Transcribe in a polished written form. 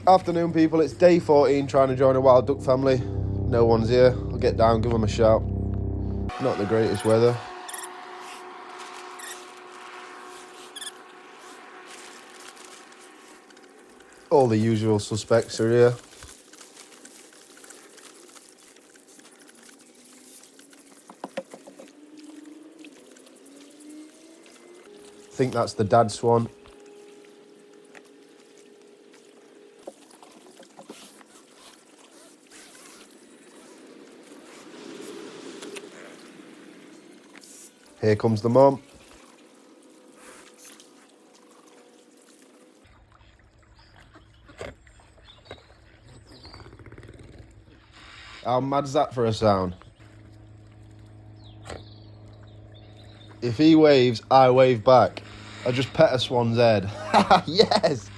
Afternoon, people. It's day 14, trying to join a wild duck family. No one's here. I'll get down, give them a shout. Not the greatest weather. All the usual suspects are here. Think that's the dad swan. Here comes the mum. How mad's that for a sound? If he waves, I wave back. I just pet a swan's head. Yes!